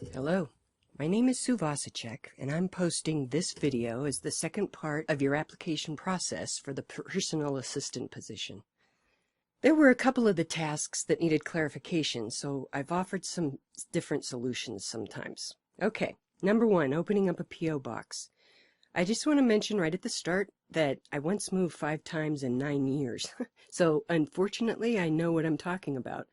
Hello, my name is Sue Vasicek, and I'm posting this video as the second part of your application process for the personal assistant position. There were a couple of the tasks that needed clarification, so I've offered some different solutions sometimes. Okay, number one, opening up a P.O. box. I just want to mention right at the start that I once moved 5 times in 9 years, so unfortunately I know what I'm talking about.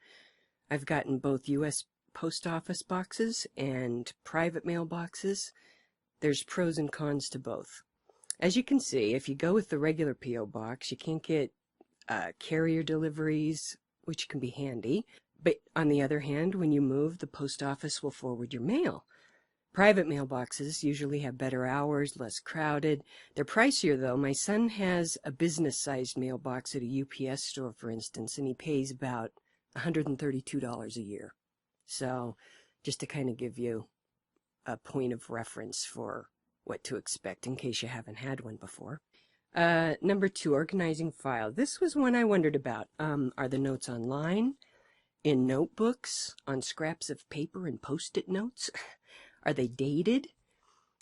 I've gotten both U.S. post office boxes and private mail boxes. There's pros and cons to both. As you can see, if you go with the regular P.O. box, you can't get carrier deliveries, which can be handy. But on the other hand, when you move, the post office will forward your mail. Private mailboxes usually have better hours, less crowded. They're pricier, though. My son has a business-sized mailbox at a UPS store, for instance, and he pays about $132 a year. So just to kind of give you a point of reference for what to expect in case you haven't had one before. Number two, organizing file. This was one I wondered about. Are the notes online, in notebooks, on scraps of paper and post-it notes? Are they dated?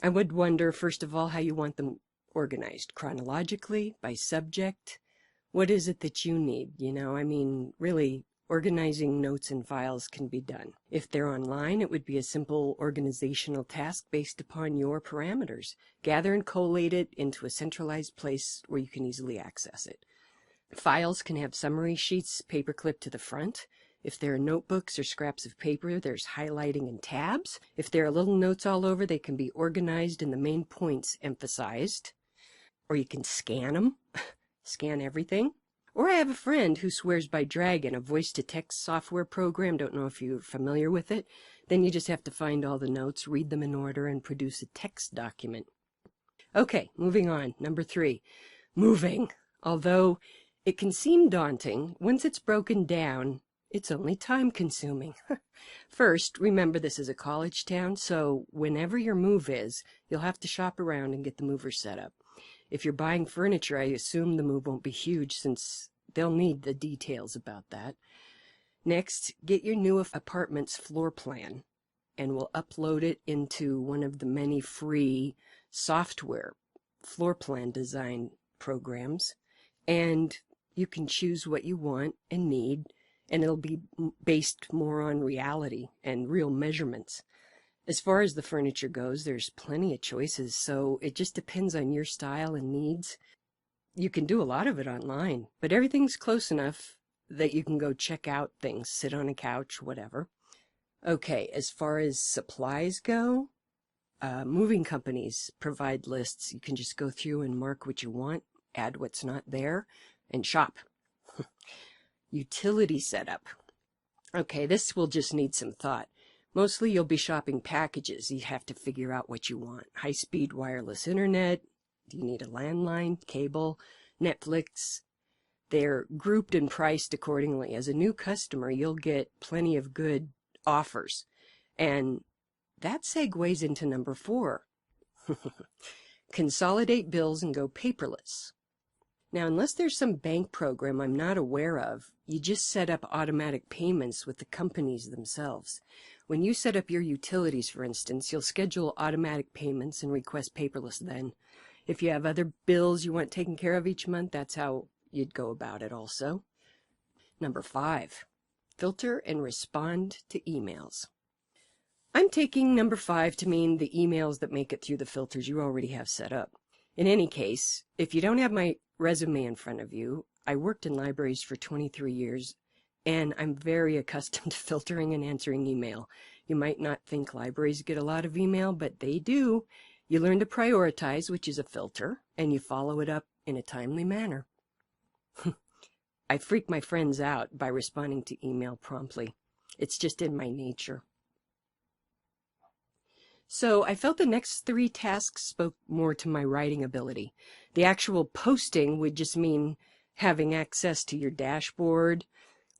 I would wonder, first of all, how you want them organized. Chronologically, by subject? What is it that you need? Really, organizing notes and files can be done. If they're online, it would be a simple organizational task based upon your parameters. Gather and collate it into a centralized place where you can easily access it. Files can have summary sheets paperclipped to the front. If there are notebooks or scraps of paper, there's highlighting and tabs. If there are little notes all over, they can be organized and the main points emphasized. Or you can scan them, scan everything. Or I have a friend who swears by Dragon, a voice-to-text software program. Don't know if you're familiar with it. Then you just have to find all the notes, read them in order, and produce a text document. Okay, moving on. Number three, moving. Although it can seem daunting, once it's broken down, it's only time-consuming. First, remember this is a college town, so whenever your move is, you'll have to shop around and get the mover set up. If you're buying furniture, I assume the move won't be huge since they'll need the details about that. Next, get your new apartment's floor plan, and we'll upload it into one of the many free software floor plan design programs, and you can choose what you want and need, and it'll be based more on reality and real measurements. As far as the furniture goes, there's plenty of choices, so it just depends on your style and needs. You can do a lot of it online, but everything's close enough that you can go check out things, sit on a couch, whatever. Okay, as far as supplies go, moving companies provide lists. You can just go through and mark what you want, add what's not there, and shop. Utility setup. Okay, this will just need some thought. Mostly you'll be shopping packages. You have to figure out what you want. High-speed wireless internet. Do you need a landline, cable, Netflix? They're grouped and priced accordingly. As a new customer, you'll get plenty of good offers. And that segues into number 4. Consolidate bills and go paperless. Now, unless there's some bank program I'm not aware of, you just set up automatic payments with the companies themselves. When you set up your utilities, for instance, you'll schedule automatic payments and request paperless then. If you have other bills you want taken care of each month, that's how you'd go about it also. Number 5, filter and respond to emails. I'm taking number 5 to mean the emails that make it through the filters you already have set up. In any case, if you don't have my resume in front of you, I worked in libraries for 23 years, and I'm very accustomed to filtering and answering email. You might not think libraries get a lot of email, but they do. You learn to prioritize, which is a filter, and you follow it up in a timely manner. I freak my friends out by responding to email promptly. It's just in my nature. So I felt the next 3 tasks spoke more to my writing ability. The actual posting would just mean having access to your dashboard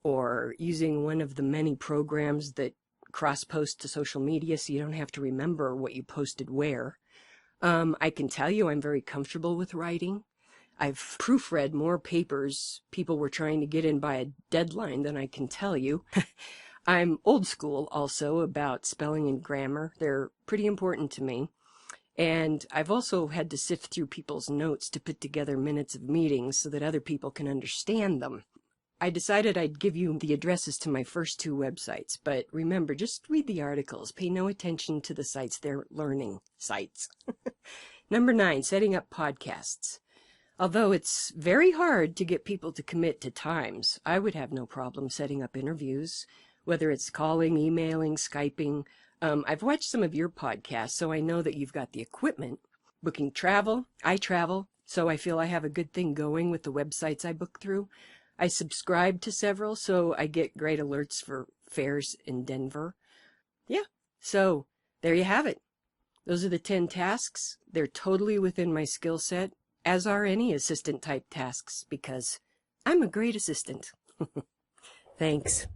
or using one of the many programs that cross-post to social media so you don't have to remember what you posted where. I can tell you I'm very comfortable with writing. I've proofread more papers people were trying to get in by a deadline than I can tell you. I'm old school also about spelling and grammar. They're pretty important to me. And I've also had to sift through people's notes to put together minutes of meetings so that other people can understand them. I decided I'd give you the addresses to my first 2 websites, but remember, just read the articles. Pay no attention to the sites. They're learning sites. Number 9, setting up podcasts. Although it's very hard to get people to commit to times, I would have no problem setting up interviews, whether it's calling, emailing, Skyping. I've watched some of your podcasts, so I know that you've got the equipment. Booking travel, I travel, so I feel I have a good thing going with the websites I book through. I subscribe to several, so I get great alerts for fairs in Denver. Yeah, so there you have it. Those are the 10 tasks. They're totally within my skill set, as are any assistant type tasks, because I'm a great assistant. Thanks.